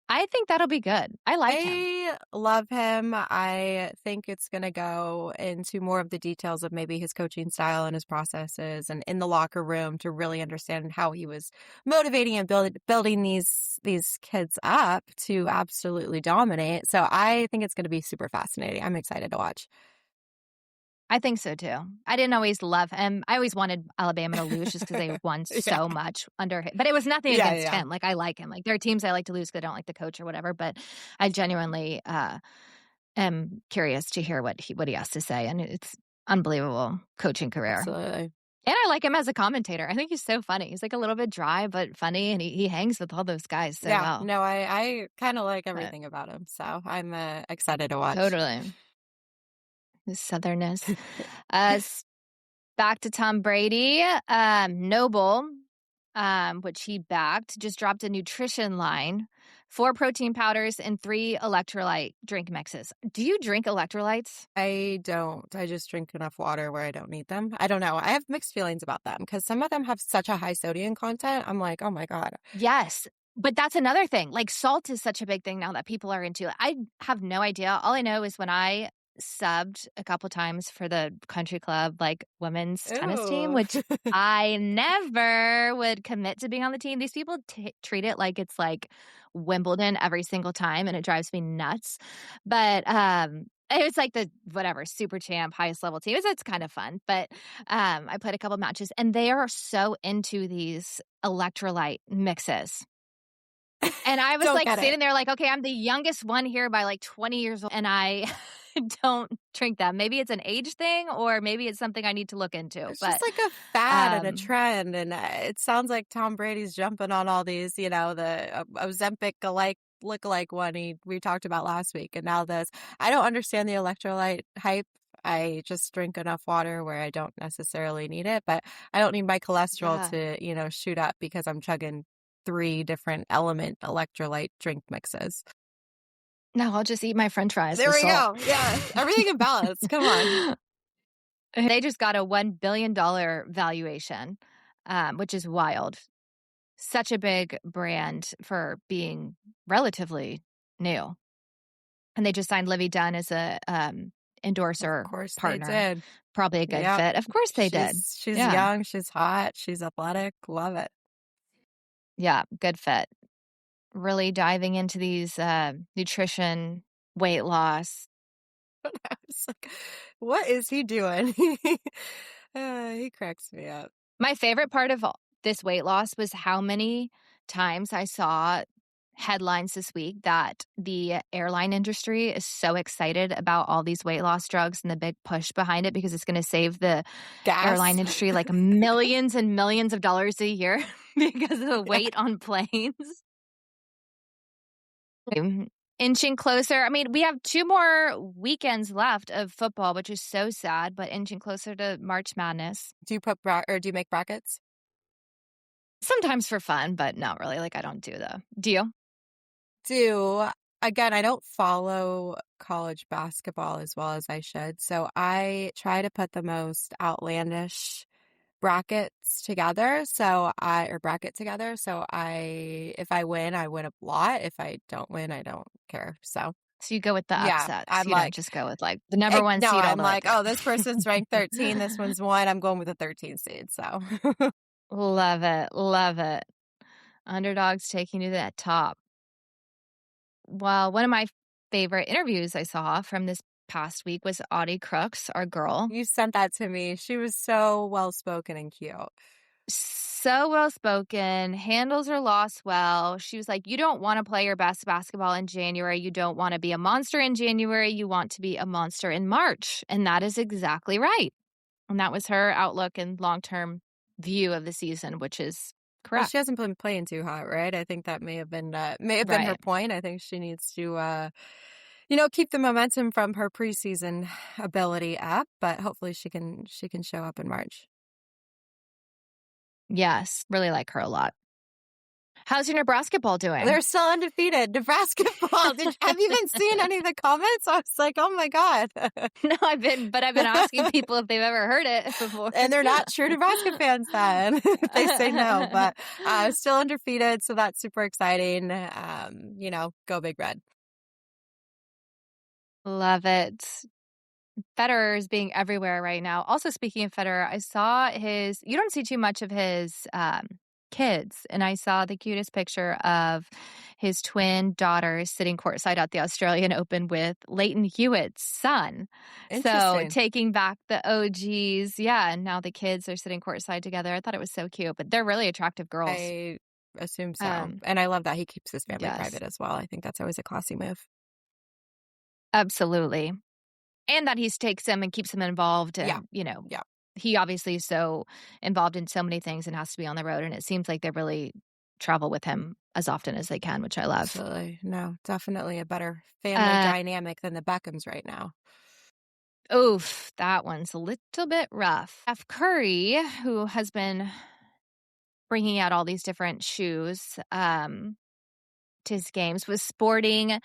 I think that'll be good. I like him. I love him. I think it's going to go into more of the details of maybe his coaching style and his processes and in the locker room to really understand how he was motivating and building these kids up to absolutely dominate. So I think it's going to be super fascinating. I'm excited to watch. I think so too. I didn't always love him. I always wanted Alabama to lose just because they won Yeah. so much under him. But it was nothing Yeah, against yeah. him. Like I like him. Like there are teams I like to lose because I don't like the coach or whatever. But I genuinely am curious to hear what he has to say. And it's unbelievable coaching career. Absolutely. And I like him as a commentator. I think he's so funny. He's like a little bit dry but funny, and he hangs with all those guys so Yeah. well. No, I kind of like But everything about him. So I'm excited to watch. totally. His southernness. Uh, Back to Tom Brady. NoBull, which he backed, just dropped a nutrition line, 4 protein powders and 3 electrolyte drink mixes. Do you drink electrolytes? I don't. I just drink enough water where I don't need them. I don't know. I have mixed feelings about them because some of them have such a high sodium content. I'm like, oh my God. Yes. But that's another thing. Like salt is such a big thing now that people are into. I have no idea. All I know is when I subbed a couple times for the country club, like women's tennis team, Ooh. which I never would commit to being on the team. These people treat it like it's like Wimbledon every single time, and it drives me nuts. But it was like the whatever super champ highest level team. It's kind of fun. But I played a couple matches, and they are so into these electrolyte mixes. And I was Don't like get it. sitting there like, okay, I'm the youngest one here by like 20 years old, and I don't drink them. Maybe it's an age thing, or maybe it's something I need to look into. It's just But like a fad and a um, trend. And it sounds like Tom Brady's jumping on all these, the Ozempic alike lookalike one we talked about last week. And now this. I don't understand the electrolyte hype. I just drink enough water where I don't necessarily need it, but I don't need my cholesterol yeah, to, shoot up because I'm chugging 3 different element electrolyte drink mixes. no, I'll just eat my French fries There with we salt. go. Yeah. Everything in balance. Come on. They just got a $1 billion valuation, which is wild. such a big brand for being relatively new. And they just signed Livy Dunn as a, Of endorser course they partner. did. Probably a good Yep. fit. Of course they did. She's Yeah. young, she's hot, she's athletic. Love it. Yeah, good fit. Really diving into these, nutrition, weight loss. I was like, what is he doing? He cracks me up. My favorite part of all this weight loss was how many times I saw headlines this week that the airline industry is so excited about all these weight loss drugs and the big push behind it because it's gonna save the Gas. airline industry, like, millions and millions of dollars a year because of the Yeah. weight on planes. Inching closer. I mean, we have 2 more weekends left of football, which is so sad, but inching closer to March Madness. Do you put or do you make brackets? Sometimes for fun, but not really, like, I don't do the do you? Do. Again, I don't follow college basketball as well as I should. So I try to put the most outlandish brackets together. Or bracket together. If I win, I win a lot. If I don't win, I don't care. So So you go with the yeah, upsets, I'm you don't like, just go with, like, the number 1 no, seed all I'm the way like, through. oh, this person's ranked 13. This one's 1. I'm going with the 13 seed. So Love it, love it. Underdogs taking you to that top. Well, one of my favorite interviews I saw from this past week was Audie Crooks, our girl. you sent that to me. She was so well spoken and cute. So well spoken, handles her loss well. She was like, "You don't want to play your best basketball in January. You don't want to be a monster in January. You want to be a monster in March." And that is exactly right. And that was her outlook and long term view of the season, which is Well, she correct. hasn't been playing too hot, right? I think that may have been her Right. point. I think she needs to keep the momentum from her preseason ability up, but hopefully she can show up in March. Yes. Really like her a lot. How's your Nebraska ball doing? They're still undefeated. Nebraska ball. Have you been seeing any of the comments? I was like, oh my God. No, I've been asking people if they've ever heard it before. And they're not true Nebraska fans then. They say no, but still undefeated. So that's super exciting. Go Big Red. Love it. Federer is being everywhere right now. Also, speaking of Federer, I saw you don't see too much of his kids, and I saw the cutest picture of his twin daughters sitting courtside at the Australian Open with Leighton Hewitt's son. So Interesting. taking back the OGs. Yeah, and now the kids are sitting courtside together. I thought it was so cute, but they're really attractive girls. I assume so. Um, And I love that he keeps his family yes, private as well. I think that's always a classy move. absolutely. And that he takes him and keeps him involved Yeah. and, Yeah. he obviously is so involved in so many things and has to be on the road, and it seems like they really travel with him as often as they can, which I love. Absolutely. No, definitely a better family Uh, dynamic than the Beckhams right now. Oof, that one's a little bit rough. Steph Curry, who has been bringing out all these different shoes, to his games, was sporting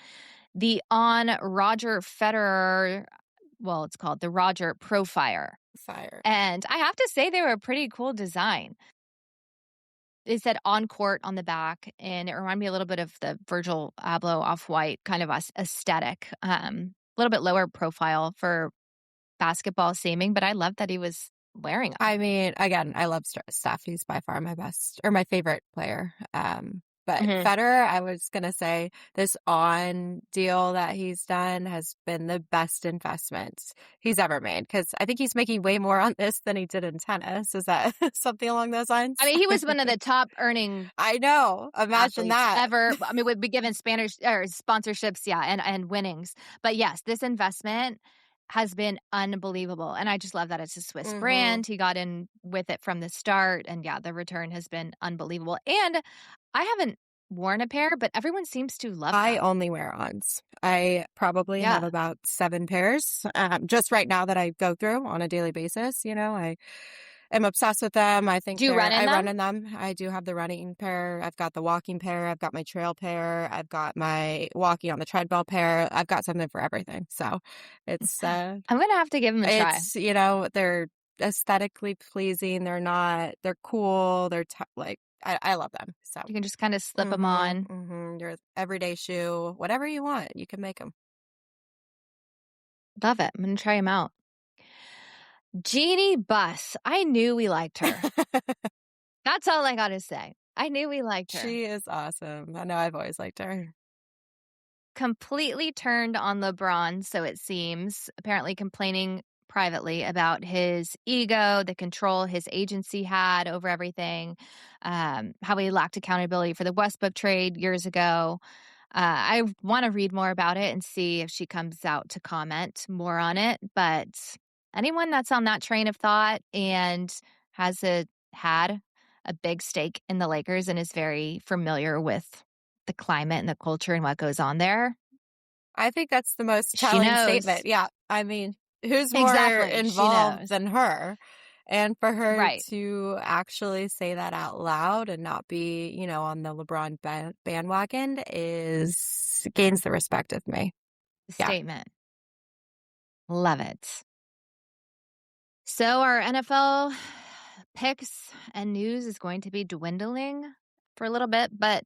the On Roger Federer, well, it's called the Roger Profire. Fire. And I have to say they were a pretty cool design. It said on court on the back, and it reminded me a little bit of the Virgil Abloh off-white kind of aesthetic. A little bit lower profile for basketball seeming, but I love that he was wearing them. I mean, again, I love Steph. He's by far my best or my favorite player. But Mhm. Federer, I was going to say this on deal that he's done has been the best investment he's ever made because I think he's making way more on this than he did in tennis. Is that something along those lines? I mean, he was one of the top earning I know. Imagine athletes that. ever. I mean, would be given Spanish or sponsorships, yeah, and winnings. But yes, this investment has been unbelievable, and I just love that it's a Swiss Hmm. brand. He got in with it from the start, and yeah, the return has been unbelievable. And I haven't worn a pair, but everyone seems to love I them. only wear ons. I probably have Yeah. about 7 pairs just right now that I go through on a daily basis. I am obsessed with them. I think Do you run in I run them? in them. I do have the running pair. I've got the walking pair. I've got my trail pair. I've got my walking on the treadmill pair. I've got something for everything. So it's, I'm gonna have to give them a try. they're aesthetically pleasing. They're not, they're cool. They're like I love them. So, You can just kinda slip them on. your everyday shoe, whatever you want, you can make them. Love it. I'm gonna try them out. Jeannie Buss. I knew we liked her. That's all I gotta say. I knew we liked her. She is awesome. I know I've always liked her. Completely turned on LeBron, so it seems, apparently complaining privately about his ego, the control his agency had over everything, how he lacked accountability for the Westbrook trade years ago. I want to read more about it and see if she comes out to comment more on it. But anyone that's on that train of thought and has had a big stake in the Lakers and is very familiar with the climate and the culture and what goes on there, I think that's the most she telling statement. knows. Yeah. I mean, who's more Exactly. She involved knows. than her? And for her Right. to actually say that out loud and not be, on the LeBron bandwagon gains the respect of me. Yeah. Statement. Love it. So our NFL picks and news is going to be dwindling for a little bit, but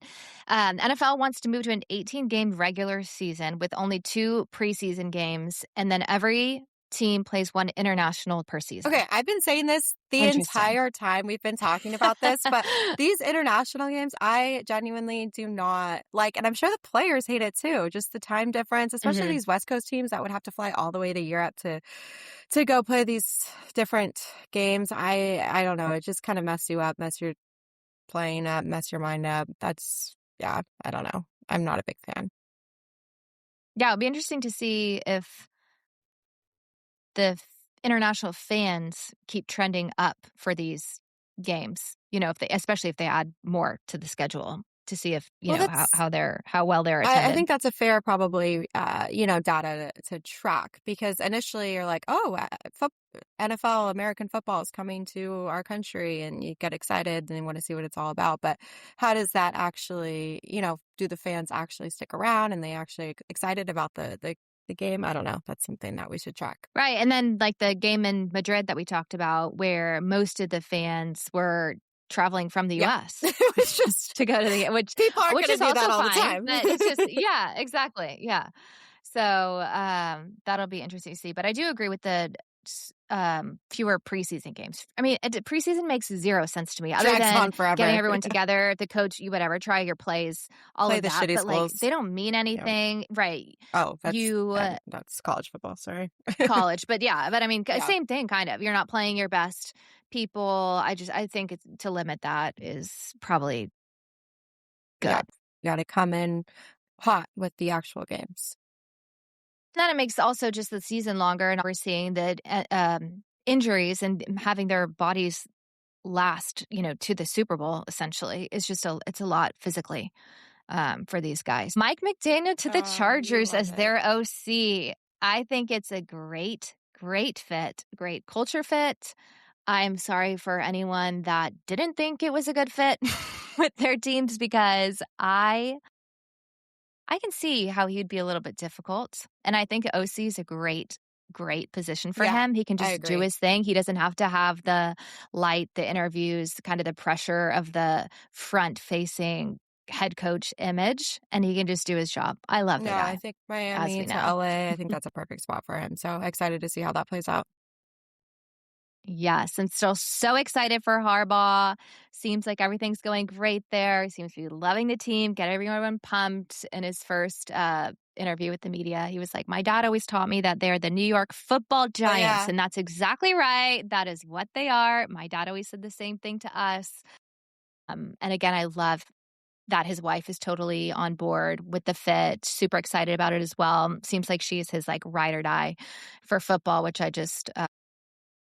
NFL wants to move to an 18-game regular season with only 2 preseason games, and then every team plays 1 international per season. Okay, I've been saying this the Interesting. entire time we've been talking about this, but these international games, I genuinely do not like, and I'm sure the players hate it too. Just the time difference, especially Mhm. these West Coast teams that would have to fly all the way to Europe to go play these different games. I don't know. It just kind of mess you up, mess your playing up, mess your mind up. Yeah, I don't know. I'm not a big fan. Yeah, it'll be interesting to see if the international fans keep trending up for these games, if they especially if they add more to the schedule to see if, Well, how well they're I attended. think that's a fair, probably, data to track because initially you're like, oh, NFL, American football is coming to our country, and you get excited and you want to see what it's all about. But how does that actually, do the fans actually stick around and they actually excited about the game? I don't know. That's something that we should track. Right, and then, like, the game in Madrid that we talked about where most of the fans were traveling from the Yeah, US it's just to go to the which people aren't which going is to do that also all the fine, time. but it's just yeah, exactly, yeah. So, that'll be interesting to see, but I do agree with the fewer preseason games. I mean, preseason makes 0 sense to me other Drags than on getting forever. everyone together, the coach, you whatever, try your plays, all Play of the that, shitty but, like, schools. they don't mean Yeah. anything. Right. Oh, You that's college football. Sorry. College, but yeah, but I mean, Yeah. same thing kind of. You're not playing your best people. I think it's to limit that is probably Yeah. good. You got to come in hot with the actual games. Then it makes also just the season longer, and we're seeing that injuries and having their bodies last, to the Super Bowl essentially is just it's a lot physically for these guys. Mike McDaniel to the Chargers Love as it. their OC. I think it's a great, great fit, great culture fit. I'm sorry for anyone that didn't think it was a good fit with their teams because I can see how he'd be a little bit difficult. And I think OC is a great, great position for Yeah, him. He can I just do agree. his thing. He doesn't have to have the light, the interviews, kind of the pressure of the front facing head coach image, and he can just do his job. I love the No, I guy, think as Miami we to know. LA, I think that's a perfect spot for him. So excited to see how that plays out. Yes, and still so excited for Harbaugh. Seems like everything's going great there. He seems to be loving the team, get everyone pumped in his first interview with the media. He was like, my dad always taught me that they're the New York football giants. Yeah. And that's exactly right. That is what they are. My dad always said the same thing to us. And again, I love that his wife is totally on board with the fit, super excited about it as well. Seems like she's his like ride or die for football, which I just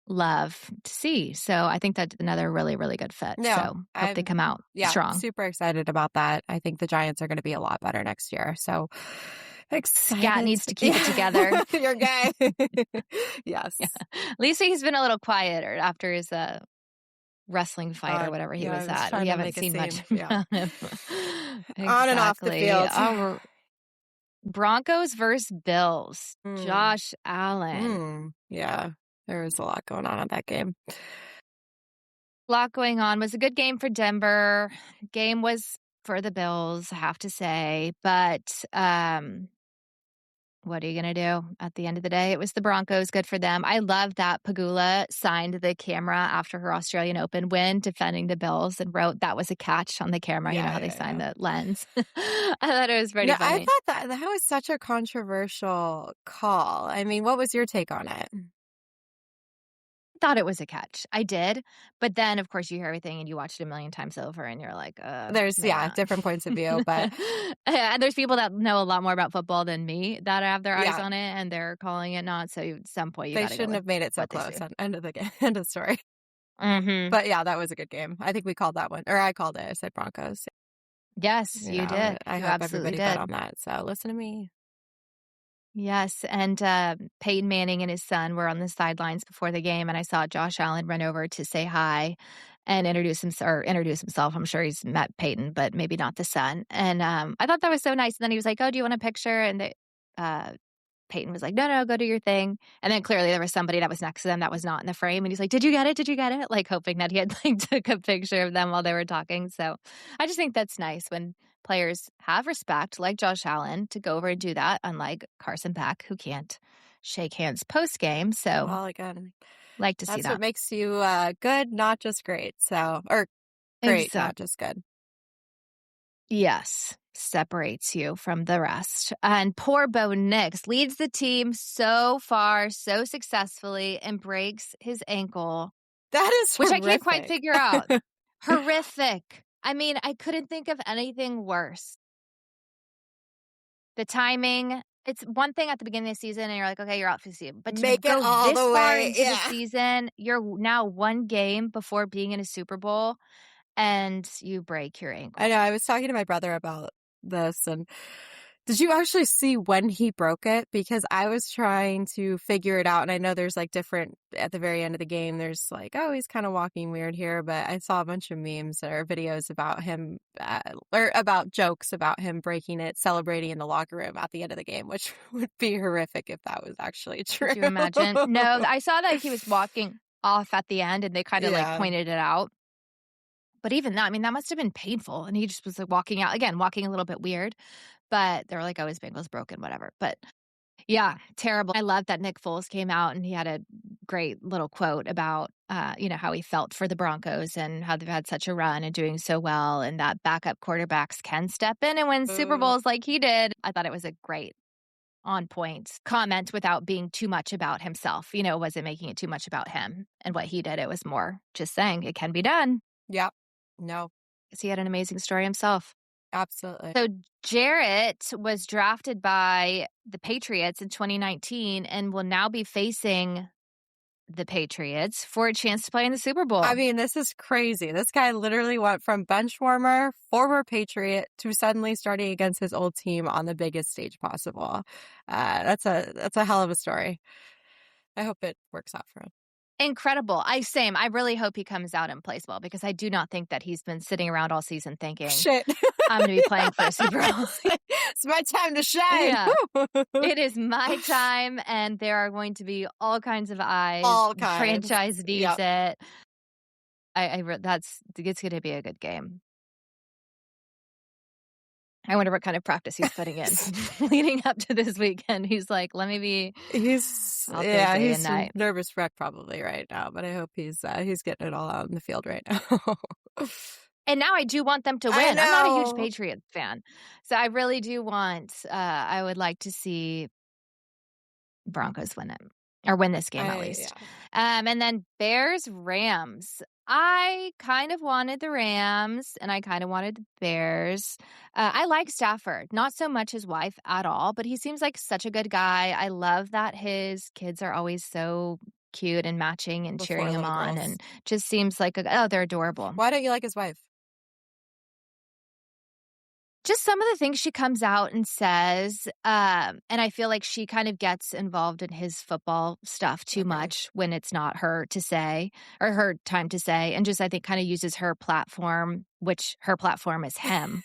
love to see. So I think that's another really, really good fit. No, So hope they I'm, come out yeah, strong. super excited about that. I think the Giants are going to be a lot better next year. So Scat excited. needs to keep it together. Your guy. Yes. Yeah. At least he's been a little quieter after his wrestling fight or God. whatever he Yeah, was I was at. We trying to haven't make a seen much scene. Yeah. about him. On and off the Exactly. field. Broncos versus Bills. Mm. Josh Allen. Yeah, there was a lot going on in that game. Lot going on. Was a good game for Denver. Game was for the Bills, I have to say, but, what are you gonna do? At the end of the day, it was the Broncos, good for them. I love that Pagula signed the camera after her Australian Open win defending the Bills and wrote, "That was a catch" on the camera. You know how they sign Yeah. the lens? I thought it was pretty No, I funny. thought that was such a controversial call. I mean, what was your take on it? Thought it was a catch. I did, but then, of course, you hear everything and you watch it a million times over and you're like, There's, yeah, man." different points of view, but And there's people that know a lot more about football than me that have their eyes yeah, on it, and they're calling it not, so at some point, you they gotta go shouldn't with have made it so what they close. see. End of the game, end of story. Mhm. But yeah, that was a good game. I think we called that one, or I called it. I said Broncos. Yes, You you know, did. I You hope absolutely everybody bet did. on that. So listen to me. Yes, and, Peyton Manning and his son were on the sidelines before the game, and I saw Josh Allen run over to say hi and introduce himself. I'm sure he's met Peyton, but maybe not the son, and, I thought that was so nice, and then he was like, "Oh, do you want a picture?" And uh, Peyton was like, "No, no, go do your thing." And then clearly there was somebody that was next to them that was not in the frame, and he's like, "Did you get it? Did you get it?" Like, hoping that he had, like, took a picture of them while they were talking, so I just think that's nice when players have respect, like Josh Allen, to go over and do that, unlike Carson Beck, who can't shake hands post-game, so Well, again, like to see that's what that. makes you good, not just great. So, or great, not Exactly. just good. Yes, separates you from the rest. And poor Bo Nix leads the team so far, so successfully, and breaks his ankle, That is which I can't quite horrific. figure out. Horrific. I mean, I couldn't think of anything worse. The timing, it's one thing at the beginning of the season and you're like, "Okay, you're out for the season." But to Make it go all this the far way. into the Yeah. season, you're now one game before being in a Super Bowl, and you break your I ankle. know. I was talking to my brother about this, and did you actually see when he broke it? Because I was trying to figure it out, and I know there's like different at the very end of the game. There's like, oh, he's kind of walking weird here, but I saw a bunch of memes or videos about him, or about jokes about him breaking it, celebrating in the locker room at the end of the game, which would be horrific if that was actually true. Could you imagine? No, I saw that he was walking off at the end, and they kinda, like, Yeah, pointed it out. But even that, I mean, that must have been painful, and he just was, like, walking out again, walking a little bit weird, but they were like, "Oh, his ankle's broken," whatever, but yeah, terrible. I love that Nick Foles came out, and he had a great little quote about, how he felt for the Broncos and how they've had such a run and doing so well, and that backup quarterbacks can step in and win Super uh, Bowls like he did. I thought it was a great on point comment without being too much about himself. Wasn't making it too much about him and what he did. It was more just saying it can be done yeah, no, because he had an amazing story himself. absolutely. So Jarrett was drafted by the Patriots in 2019 and will now be facing the Patriots for a chance to play in the Super I Bowl. mean, this is crazy. This guy literally went from bench warmer, former Patriot, to suddenly starting against his old team on the biggest stage possible. That's a hell of a story. I hope it works out for him. Incredible. Same. I really hope he comes out and plays well because I do not think that he's been sitting around all season thinking, Shit. I'm going to be playing for a Super Bowl. It's my time to shine. Yeah. It is my time, and there are going to be all kinds of eyes. All The kinds. franchise needs Yep. it. It's going to be a good game. I wonder what kind of practice he's putting in leading up to this weekend. He's like, let me be out there day and He's a night. nervous wreck probably right now, but I hope he's getting it all out in the field right now. And now I do want them to I win. I'm not a huge know. Patriots fan. So I really do I would like to see Broncos win it or win this game at Yeah. least. And then Bears Rams. I kind of wanted the Rams and I kind of wanted the Bears. I like Stafford, not so much his wife at all, but he seems like such a good guy. I love that his kids are always so cute and matching and The cheering four him little on girls. and just seems like they're adorable. Why don't you like his wife? Just some of the things she comes out and says, and I feel like she kind of gets involved in his football stuff too Okay. much when it's not her to say or her time to say, and just I think kind of uses her platform which her platform is him,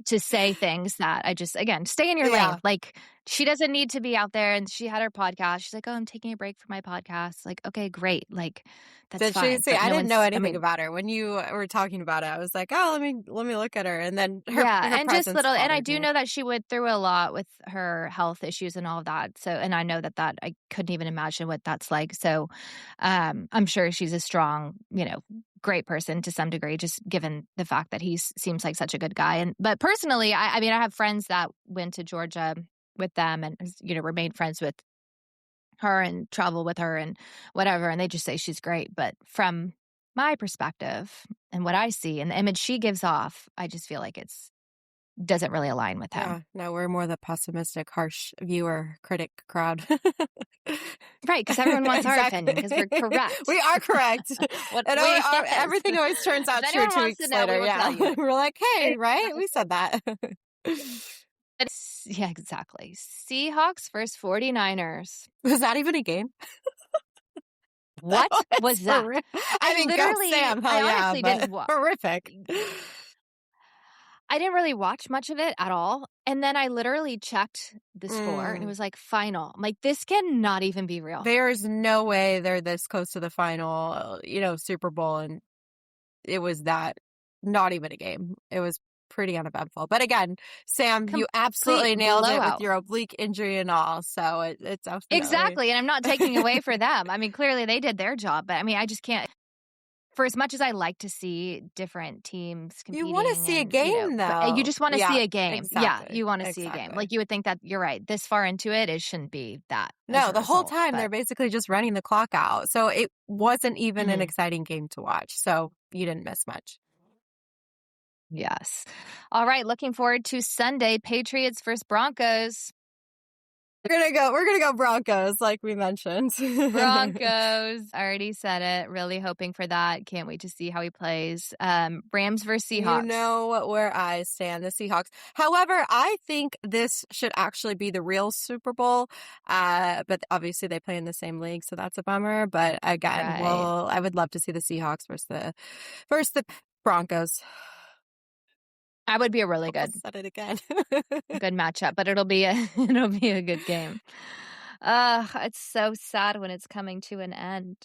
to say things that again, stay in your lane. Yeah. Like, she doesn't need to be out there. And she had her podcast. She's like, oh, I'm taking a break from my podcast. Like, okay, great. Like, that's Did she fine. say? But I no didn't know one's, I anything mean, about her. When you were talking about it, I was like, "Oh, let me look at her." And then yeah, her and just presence little, and I bothered do me. know that she went through a lot with her health issues and all of that. So, and I know that I couldn't even imagine what that's like. So, I'm sure she's a strong, great person to some degree, just given the fact that he seems like such a good guy. But personally, I mean, I have friends that went to Georgia with them and, remained friends with her and travel with her and whatever. And they just say she's great. But from my perspective and what I see and the image she gives off, I just feel like it's doesn't really align with him. Yeah, no, we're more the pessimistic, harsh viewer critic crowd. Right, because everyone wants our opinion Exactly. because we're correct. We are correct. What And yes. everything always turns If out true anyone 2 wants to weeks know, we later. will Yeah. tell you. We're like, "Hey, right? We said that." Yeah, exactly. Seahawks versus 49ers. Was that even a game? That What was was that? I mean, go Sam, hell I yeah, honestly but didn't horrific. I didn't really watch much of it at all. And then I literally checked the score and it Mm. was like final. I'm like, this cannot even be real. There's no way they're this close to the final, Super Bowl, and it was that not even a game. It was pretty uneventful. But again, Sam, you Complete absolutely nailed it with blowout. your oblique injury and all. So it's definitely. Exactly. And I'm not taking away for them. I mean, clearly they did their job, but I mean, I just can't. For as much as I like to see different teams You want to competing see a and, game, but you though. just want to Yeah, see a game. Yeah, exactly. you want to see a game. Exactly. Like, you would think that you're right. This far into it, it shouldn't be that as No, a the whole result. time they're But basically just running the clock out. So it wasn't even an mhm, exciting game to watch. So you didn't miss much. yes. All right. Looking forward to Sunday, Patriots versus Broncos. We're gonna go Broncos, like we mentioned. Broncos. I already said it. Really hoping for that. Can't wait to see how he plays. Rams versus You Seahawks. know where I stand, the Seahawks. However, I think this should actually be the real Super Bowl. But obviously they play in the same league, so that's a bummer. But again, Right. I would love to see the Seahawks versus the Broncos. That would be a really Almost said it again. good matchup, but it'll be a it'll be a good game. It's so sad when it's coming to an end.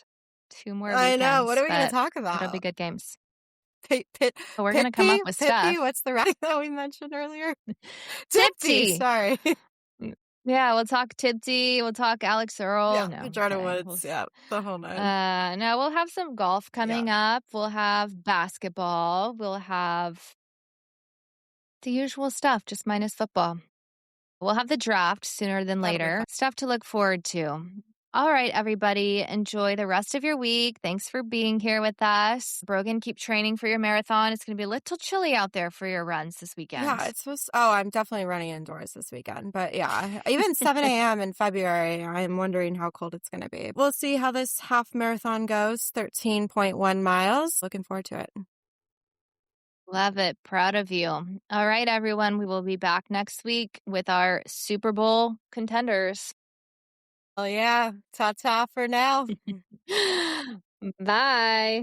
2 more I know. What weekends, are we going to but talk it'll be about? good games. Pit, pit, But we're gonna come up Pitpy? with Pitpy? stuff. What's the racket that we mentioned earlier? TYPTI, TYPTI! sorry. Mm, yeah, we'll talk TYPTI, we'll talk Alix Earle. Yeah, No, I'm Jordan kidding. Woods. Yeah, the whole nine. No, we'll have some golf Yeah. coming up. We'll have basketball. We'll have the usual stuff, just minus football. We'll have the draft sooner than That'll be later. fun. Stuff to look forward to. All right, everybody, enjoy the rest of your week. Thanks for being here with us. Brogan, keep training for your marathon. It's going to be a little chilly out there for your runs this weekend. Yeah, it's supposed I'm definitely running indoors this weekend. But yeah, even 7 a.m. in February, I'm wondering how cold it's going to be. We'll see how this half marathon goes. 13.1 miles. Looking forward to it. Love it. Proud of you. All right, everyone. We will be back next week with our Super Bowl contenders. Oh, yeah. Ta-ta for now. Bye.